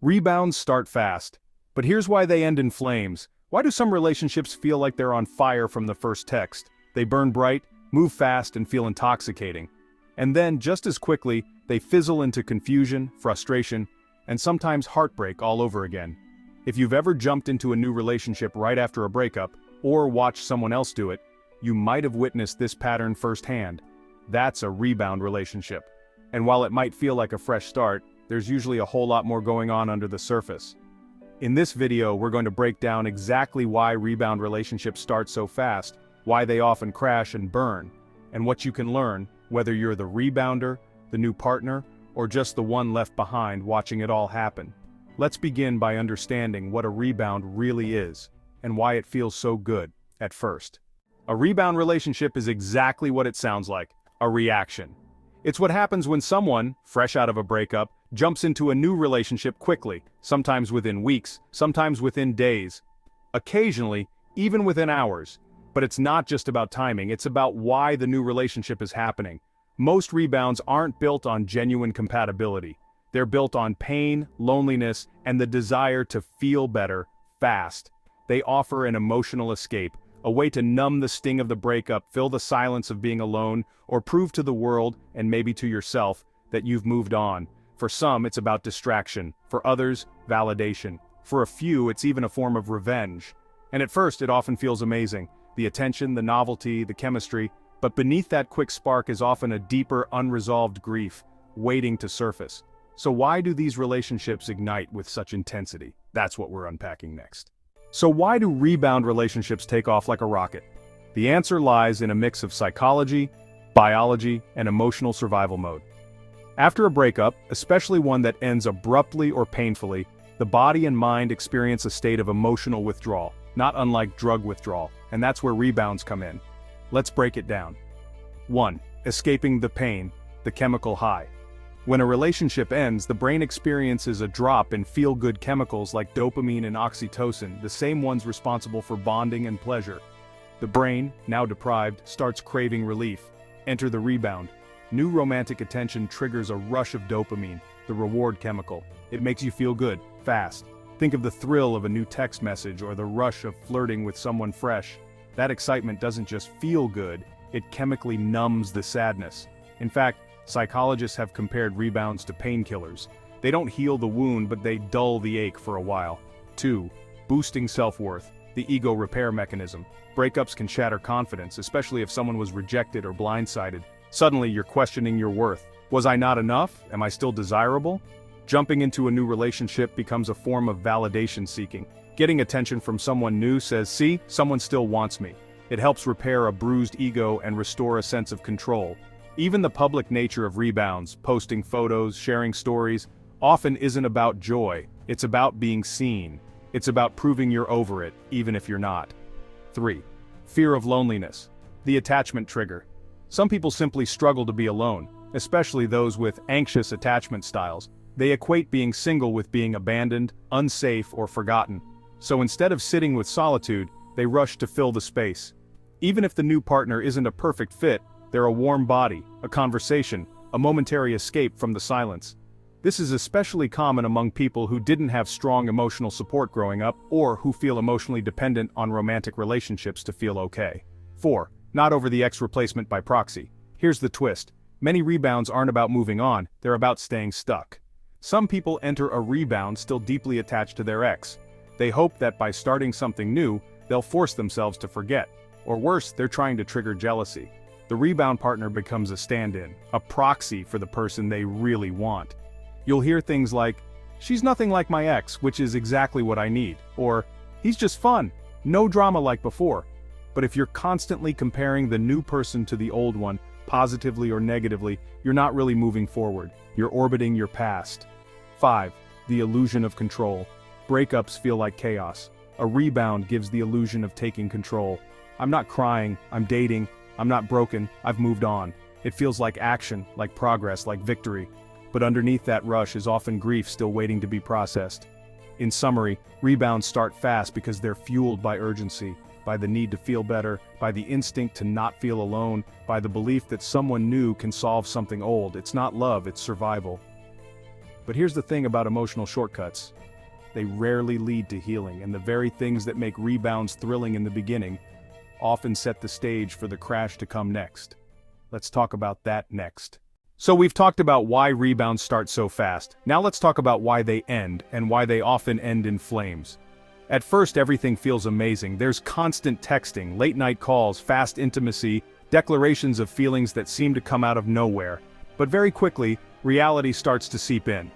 Rebounds start fast, but here's why they end in flames. Why do some relationships feel like they're on fire from the first text? They burn bright, move fast, and feel intoxicating. And then, just as quickly, they fizzle into confusion, frustration, and sometimes heartbreak all over again. If you've ever jumped into a new relationship right after a breakup, or watched someone else do it, you might have witnessed this pattern firsthand. That's a rebound relationship. And while it might feel like a fresh start, there's usually a whole lot more going on under the surface. In this video, we're going to break down exactly why rebound relationships start so fast, why they often crash and burn, and what you can learn, whether you're the rebounder, the new partner, or just the one left behind watching it all happen. Let's begin by understanding what a rebound really is, and why it feels so good at first. A rebound relationship is exactly what it sounds like, a reaction. It's what happens when someone, fresh out of a breakup, jumps into a new relationship quickly, sometimes within weeks, sometimes within days, occasionally, even within hours. But it's not just about timing, it's about why the new relationship is happening. Most rebounds aren't built on genuine compatibility. They're built on pain, loneliness, and the desire to feel better, fast. They offer an emotional escape, a way to numb the sting of the breakup, fill the silence of being alone, or prove to the world, and maybe to yourself, that you've moved on. For some, it's about distraction. For others, validation. For a few, it's even a form of revenge. And at first, it often feels amazing. The attention, the novelty, the chemistry. But beneath that quick spark is often a deeper, unresolved grief, waiting to surface. So why do these relationships ignite with such intensity? That's what we're unpacking next. So why do rebound relationships take off like a rocket? The answer lies in a mix of psychology, biology, and emotional survival mode. After a breakup, especially one that ends abruptly or painfully, the body and mind experience a state of emotional withdrawal, not unlike drug withdrawal, and that's where rebounds come in. Let's break it down. 1. Escaping the pain, the chemical high. When a relationship ends, the brain experiences a drop in feel-good chemicals like dopamine and oxytocin, the same ones responsible for bonding and pleasure. The brain, now deprived, starts craving relief. Enter the rebound. New romantic attention triggers a rush of dopamine, the reward chemical. It makes you feel good, fast. Think of the thrill of a new text message or the rush of flirting with someone fresh. That excitement doesn't just feel good, it chemically numbs the sadness. In fact, psychologists have compared rebounds to painkillers. They don't heal the wound, but they dull the ache for a while. 2. Boosting self-worth, the ego repair mechanism. Breakups can shatter confidence, especially if someone was rejected or blindsided. Suddenly you're questioning your worth. Was I not enough? Am I still desirable? Jumping into a new relationship becomes a form of validation seeking. Getting attention from someone new says, see, someone still wants me. It helps repair a bruised ego and restore a sense of control. Even the public nature of rebounds, posting photos, sharing stories, often isn't about joy. It's about being seen. It's about proving you're over it, even if you're not. 3. Fear of loneliness, the attachment trigger. Some people simply struggle to be alone, especially those with anxious attachment styles. They equate being single with being abandoned, unsafe, or forgotten. So instead of sitting with solitude, they rush to fill the space. Even if the new partner isn't a perfect fit, they're a warm body, a conversation, a momentary escape from the silence. This is especially common among people who didn't have strong emotional support growing up, or who feel emotionally dependent on romantic relationships to feel okay. 4. Not over the ex replacement by proxy. Here's the twist. Many rebounds aren't about moving on, they're about staying stuck. Some people enter a rebound still deeply attached to their ex. They hope that by starting something new, they'll force themselves to forget. Or worse, they're trying to trigger jealousy. The rebound partner becomes a stand-in, a proxy for the person they really want. You'll hear things like, she's nothing like my ex, which is exactly what I need. Or, he's just fun, no drama like before. But if you're constantly comparing the new person to the old one, positively or negatively, you're not really moving forward. You're orbiting your past. 5. The illusion of control. Breakups feel like chaos. A rebound gives the illusion of taking control. I'm not crying, I'm dating. I'm not broken, I've moved on. It feels like action, like progress, like victory. But underneath that rush is often grief still waiting to be processed. In summary, rebounds start fast because they're fueled by urgency, by the need to feel better, by the instinct to not feel alone, by the belief that someone new can solve something old. It's not love, it's survival. But here's the thing about emotional shortcuts. They rarely lead to healing, and the very things that make rebounds thrilling in the beginning often set the stage for the crash to come next. Let's talk about that next. So we've talked about why rebounds start so fast. Now let's talk about why they end, and why they often end in flames. At first everything feels amazing. There's constant texting, late-night calls, fast intimacy, declarations of feelings that seem to come out of nowhere. But very quickly, reality starts to seep in.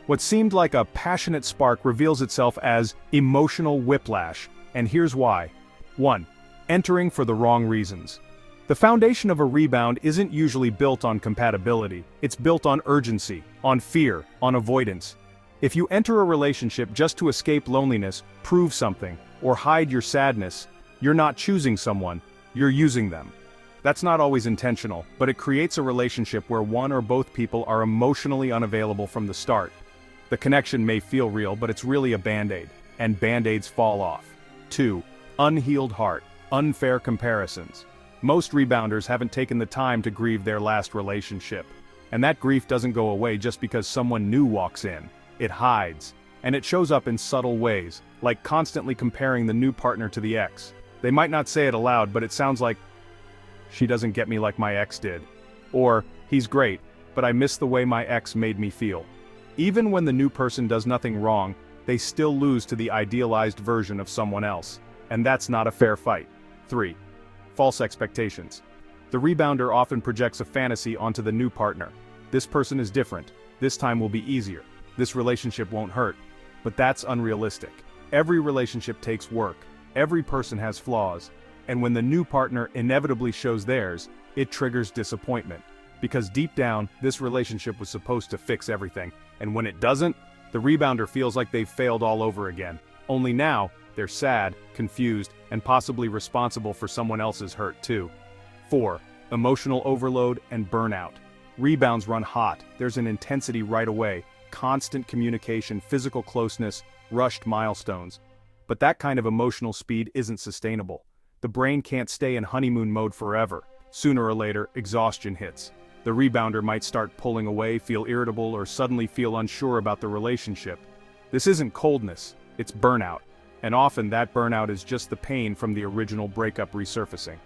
What seemed like a passionate spark reveals itself as emotional whiplash, and here's why. 1. Entering for the wrong reasons. The foundation of a rebound isn't usually built on compatibility, it's built on urgency, on fear, on avoidance. If you enter a relationship just to escape loneliness, prove something, or hide your sadness, you're not choosing someone, you're using them. That's not always intentional, but it creates a relationship where one or both people are emotionally unavailable from the start. The connection may feel real, but it's really a band-aid, and band-aids fall off. 2. Unhealed heart. Unfair comparisons. Most rebounders haven't taken the time to grieve their last relationship. And that grief doesn't go away just because someone new walks in. It hides. And it shows up in subtle ways, like constantly comparing the new partner to the ex. They might not say it aloud, but it sounds like, "She doesn't get me like my ex did." Or, "He's great, but I miss the way my ex made me feel." Even when the new person does nothing wrong, they still lose to the idealized version of someone else. And that's not a fair fight. 3. False expectations. The rebounder often projects a fantasy onto the new partner. This person is different. This time will be easier. This relationship won't hurt. But that's unrealistic. Every relationship takes work. Every person has flaws. And when the new partner inevitably shows theirs, it triggers disappointment. Because deep down, this relationship was supposed to fix everything. And when it doesn't, the rebounder feels like they've failed all over again. Only now, they're sad, confused, and possibly responsible for someone else's hurt too. 4. Emotional overload and burnout. Rebounds run hot. There's an intensity right away, constant communication, physical closeness, rushed milestones. But that kind of emotional speed isn't sustainable. The brain can't stay in honeymoon mode forever. Sooner or later, exhaustion hits. The rebounder might start pulling away, feel irritable, or suddenly feel unsure about the relationship. This isn't coldness, it's burnout. And often that burnout is just the pain from the original breakup resurfacing.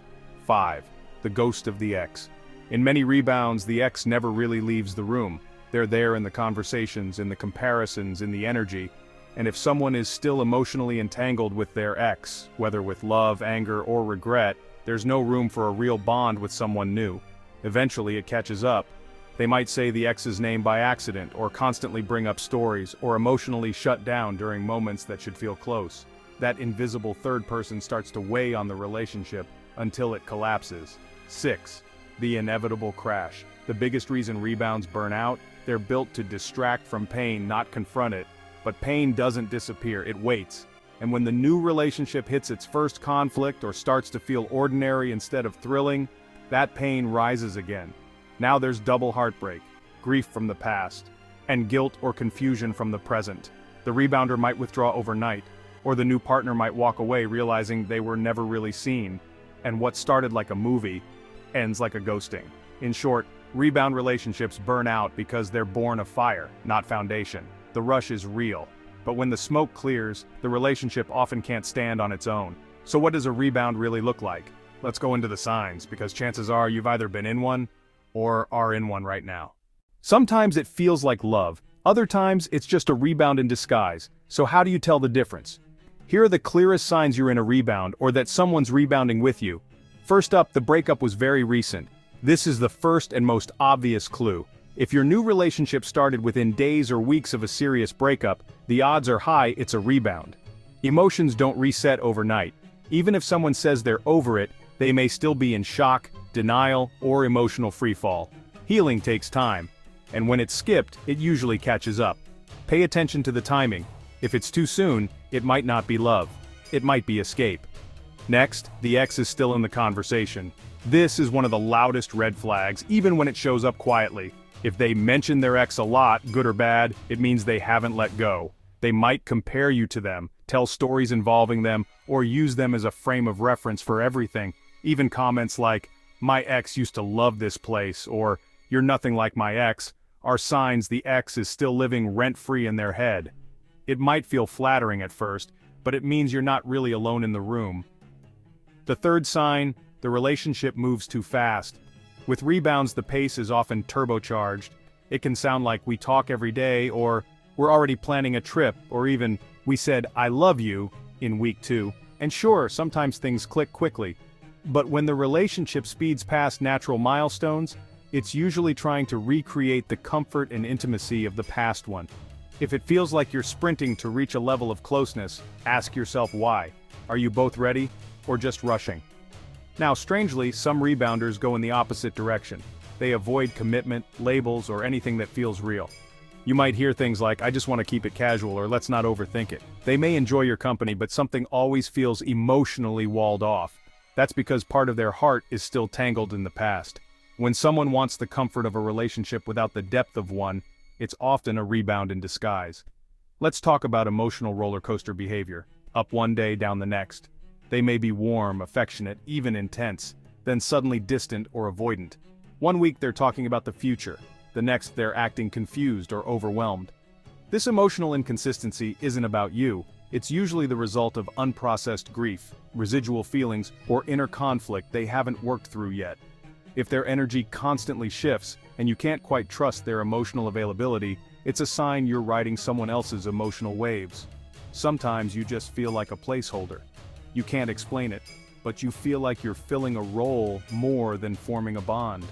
5. The ghost of the ex. In many rebounds, the ex never really leaves the room. They're there in the conversations, in the comparisons, in the energy. And if someone is still emotionally entangled with their ex, whether with love, anger, or regret, there's no room for a real bond with someone new. Eventually it catches up. They might say the ex's name by accident, or constantly bring up stories, or emotionally shut down during moments that should feel close. That invisible third person starts to weigh on the relationship until it collapses. 6. The inevitable crash. The biggest reason rebounds burn out, they're built to distract from pain, not confront it. But pain doesn't disappear, it waits. And when the new relationship hits its first conflict or starts to feel ordinary instead of thrilling, that pain rises again. Now there's double heartbreak, grief from the past, and guilt or confusion from the present. The rebounder might withdraw overnight, or the new partner might walk away realizing they were never really seen, and what started like a movie ends like a ghosting. In short, rebound relationships burn out because they're born of fire, not foundation. The rush is real, but when the smoke clears, the relationship often can't stand on its own. So what does a rebound really look like? Let's go into the signs, because chances are you've either been in one or are in one right now. Sometimes it feels like love, other times it's just a rebound in disguise. So how do you tell the difference? Here are the clearest signs you're in a rebound or that someone's rebounding with you. First up, the breakup was very recent. This is the first and most obvious clue. If your new relationship started within days or weeks of a serious breakup, the odds are high it's a rebound. Emotions don't reset overnight. Even if someone says they're over it, they may still be in shock, denial, or emotional freefall. Healing takes time, and when it's skipped, it usually catches up. Pay attention to the timing. If it's too soon, it might not be love. It might be escape. Next, the ex is still in the conversation. This is one of the loudest red flags, even when it shows up quietly. If they mention their ex a lot, good or bad, it means they haven't let go. They might compare you to them, tell stories involving them, or use them as a frame of reference for everything. Even comments like, "My ex used to love this place," or "You're nothing like my ex," are signs the ex is still living rent-free in their head. It might feel flattering at first, but it means you're not really alone in the room. The third sign, the relationship moves too fast. With rebounds, the pace is often turbocharged. It can sound like we talk every day, or we're already planning a trip, or even we said I love you in week 2. And sure, sometimes things click quickly. But when the relationship speeds past natural milestones, it's usually trying to recreate the comfort and intimacy of the past one. If it feels like you're sprinting to reach a level of closeness, ask yourself why. Are you both ready, or just rushing? Now, strangely, some rebounders go in the opposite direction. They avoid commitment, labels, or anything that feels real. You might hear things like, I just want to keep it casual, or let's not overthink it. They may enjoy your company, but something always feels emotionally walled off. That's because part of their heart is still tangled in the past. When someone wants the comfort of a relationship without the depth of one, it's often a rebound in disguise. Let's talk about emotional roller coaster behavior. Up one day, down the next. They may be warm, affectionate, even intense, then suddenly distant or avoidant. One week they're talking about the future, the next they're acting confused or overwhelmed. This emotional inconsistency isn't about you, it's usually the result of unprocessed grief, residual feelings, or inner conflict they haven't worked through yet. If their energy constantly shifts, and you can't quite trust their emotional availability, it's a sign you're riding someone else's emotional waves. Sometimes you just feel like a placeholder. You can't explain it, but you feel like you're filling a role more than forming a bond.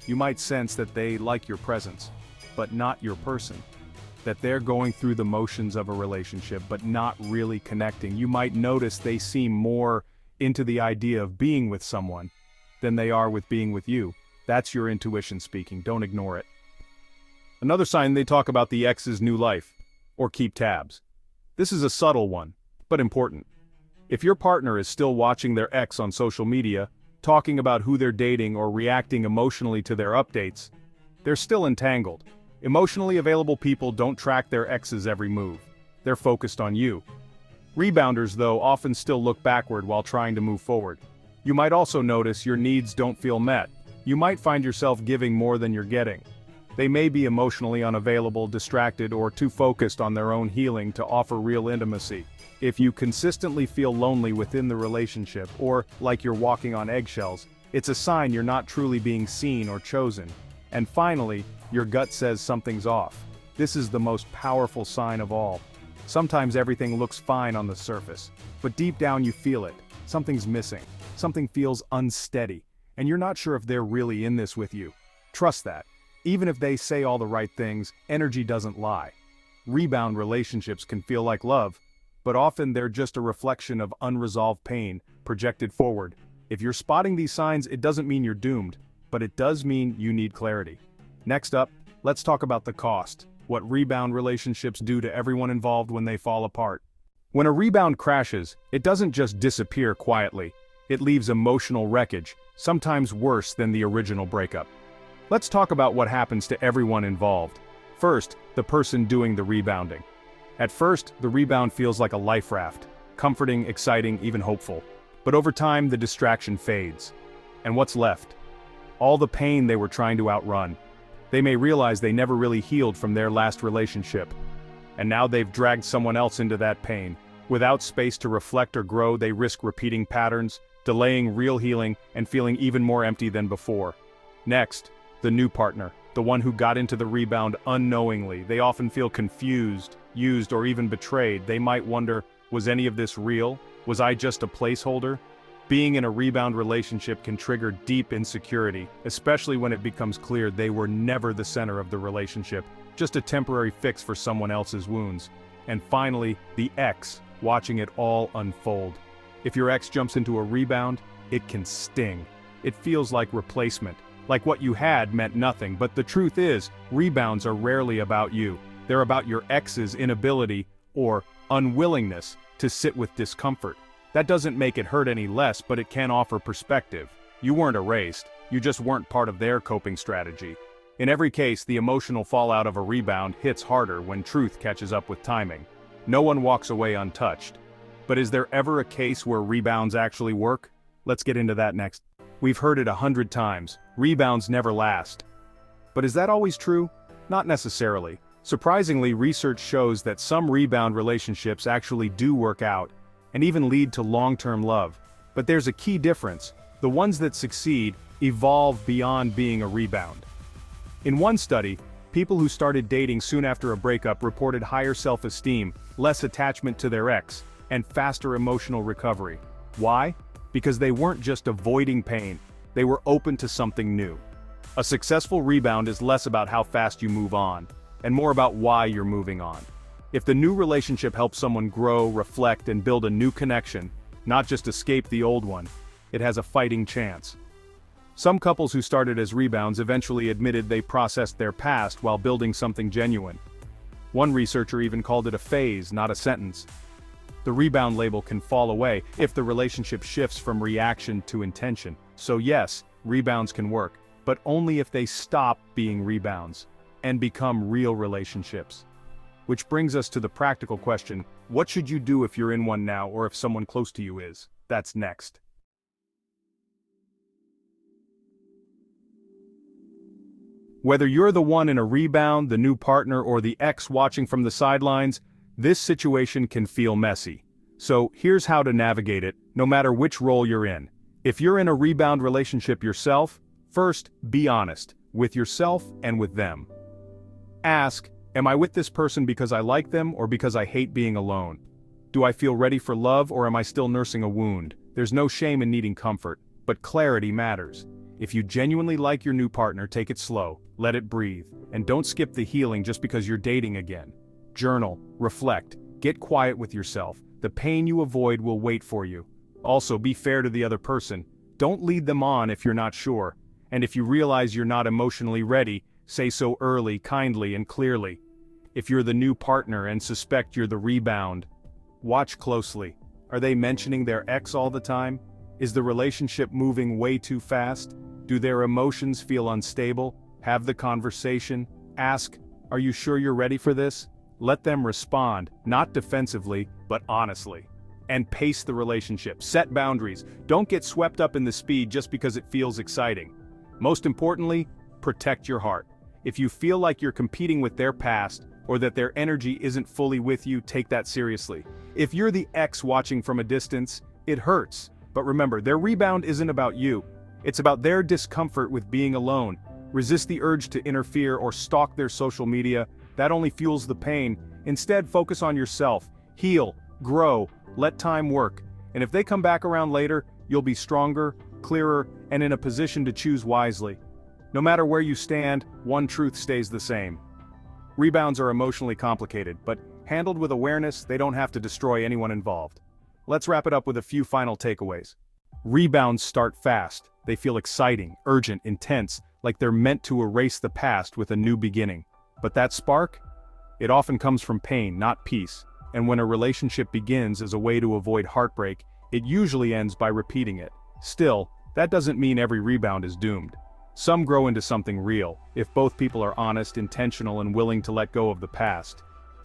You might sense that they like your presence, but not your person. That they're going through the motions of a relationship, but not really connecting. You might notice they seem more into the idea of being with someone than they are with being with you. That's your intuition speaking, don't ignore it. Another sign, they talk about the ex's new life, or keep tabs. This is a subtle one, but important. If your partner is still watching their ex on social media, talking about who they're dating or reacting emotionally to their updates, they're still entangled. Emotionally available people don't track their ex's every move. They're focused on you. Rebounders, though, often still look backward while trying to move forward. You might also notice your needs don't feel met. You might find yourself giving more than you're getting. They may be emotionally unavailable, distracted, or too focused on their own healing to offer real intimacy. If you consistently feel lonely within the relationship, or like you're walking on eggshells, it's a sign you're not truly being seen or chosen. And finally, your gut says something's off. This is the most powerful sign of all. Sometimes everything looks fine on the surface, but deep down you feel it. Something's missing. Something feels unsteady, and you're not sure if they're really in this with you. Trust that. Even if they say all the right things, energy doesn't lie. Rebound relationships can feel like love, but often they're just a reflection of unresolved pain, projected forward. If you're spotting these signs, it doesn't mean you're doomed, but it does mean you need clarity. Next up, let's talk about the cost. What rebound relationships do to everyone involved when they fall apart. When a rebound crashes, it doesn't just disappear quietly. It leaves emotional wreckage, sometimes worse than the original breakup. Let's talk about what happens to everyone involved. First, the person doing the rebounding. At first, the rebound feels like a life raft, comforting, exciting, even hopeful. But over time, the distraction fades. And what's left? All the pain they were trying to outrun. They may realize they never really healed from their last relationship. And now they've dragged someone else into that pain. Without space to reflect or grow, they risk repeating patterns, delaying real healing, and feeling even more empty than before. Next, the new partner, the one who got into the rebound unknowingly. They often feel confused, used, or even betrayed. They might wonder, was any of this real? Was I just a placeholder? Being in a rebound relationship can trigger deep insecurity, especially when it becomes clear they were never the center of the relationship, just a temporary fix for someone else's wounds. And finally, the ex, watching it all unfold. If your ex jumps into a rebound, it can sting. It feels like replacement, like what you had meant nothing, but the truth is, rebounds are rarely about you. They're about your ex's inability, or unwillingness, to sit with discomfort. That doesn't make it hurt any less, but it can offer perspective. You weren't erased, you just weren't part of their coping strategy. In every case, the emotional fallout of a rebound hits harder when truth catches up with timing. No one walks away untouched. But is there ever a case where rebounds actually work? Let's get into that next. We've heard it 100 times, rebounds never last. But is that always true? Not necessarily. Surprisingly, research shows that some rebound relationships actually do work out, and even lead to long-term love. But there's a key difference: the ones that succeed evolve beyond being a rebound. In one study, people who started dating soon after a breakup reported higher self-esteem, less attachment to their ex, and faster emotional recovery. Why? Because they weren't just avoiding pain, they were open to something new. A successful rebound is less about how fast you move on, and more about why you're moving on. If the new relationship helps someone grow, reflect, and build a new connection, not just escape the old one, it has a fighting chance. Some couples who started as rebounds eventually admitted they processed their past while building something genuine. One researcher even called it a phase, not a sentence. The rebound label can fall away if the relationship shifts from reaction to intention. So yes, rebounds can work, but only if they stop being rebounds and become real relationships. Which brings us to the practical question: what should you do if you're in one now, or if someone close to you is? That's next. Whether you're the one in a rebound, the new partner, or the ex watching from the sidelines, this situation can feel messy. So here's how to navigate it, no matter which role you're in. If you're in a rebound relationship yourself, first, be honest, with yourself and with them. Ask, am I with this person because I like them or because I hate being alone? Do I feel ready for love or am I still nursing a wound? There's no shame in needing comfort, but clarity matters. If you genuinely like your new partner, take it slow, let it breathe, and don't skip the healing just because you're dating again. Journal, reflect, get quiet with yourself. The pain you avoid will wait for you. Also, be fair to the other person. Don't lead them on if you're not sure. And if you realize you're not emotionally ready, say so early, kindly, and clearly. If you're the new partner and suspect you're the rebound, watch closely. Are they mentioning their ex all the time? Is the relationship moving way too fast? Do their emotions feel unstable? Have the conversation. Ask, are you sure you're ready for this? Let them respond, not defensively, but honestly. And pace the relationship. Set boundaries. Don't get swept up in the speed just because it feels exciting. Most importantly, protect your heart. If you feel like you're competing with their past, or that their energy isn't fully with you, take that seriously. If you're the ex watching from a distance, it hurts. But remember, their rebound isn't about you. It's about their discomfort with being alone. Resist the urge to interfere or stalk their social media. That only fuels the pain. Instead, focus on yourself. Heal, grow, let time work. And if they come back around later, you'll be stronger, clearer, and in a position to choose wisely. No matter where you stand, one truth stays the same. Rebounds are emotionally complicated, but handled with awareness, they don't have to destroy anyone involved. Let's wrap it up with a few final takeaways. Rebounds start fast. They feel exciting, urgent, intense, like they're meant to erase the past with a new beginning. But that spark? It often comes from pain, not peace. And when a relationship begins as a way to avoid heartbreak, it usually ends by repeating it. Still, that doesn't mean every rebound is doomed. Some grow into something real, if both people are honest, intentional, and willing to let go of the past.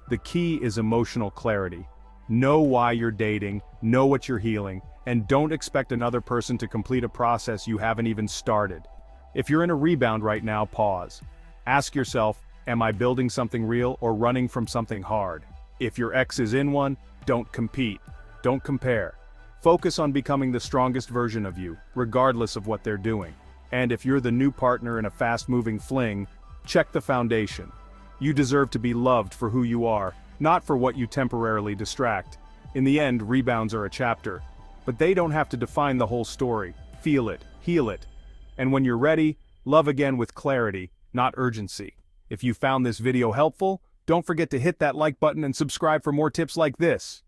The key is emotional clarity. Know why you're dating, know what you're healing, and don't expect another person to complete a process you haven't even started. If you're in a rebound right now, pause. Ask yourself, am I building something real or running from something hard? If your ex is in one, don't compete. Don't compare. Focus on becoming the strongest version of you, regardless of what they're doing. And if you're the new partner in a fast-moving fling, check the foundation. You deserve to be loved for who you are, not for what you temporarily distract. In the end, rebounds are a chapter, but they don't have to define the whole story. Feel it, heal it. And when you're ready, love again with clarity, not urgency. If you found this video helpful, don't forget to hit that like button and subscribe for more tips like this.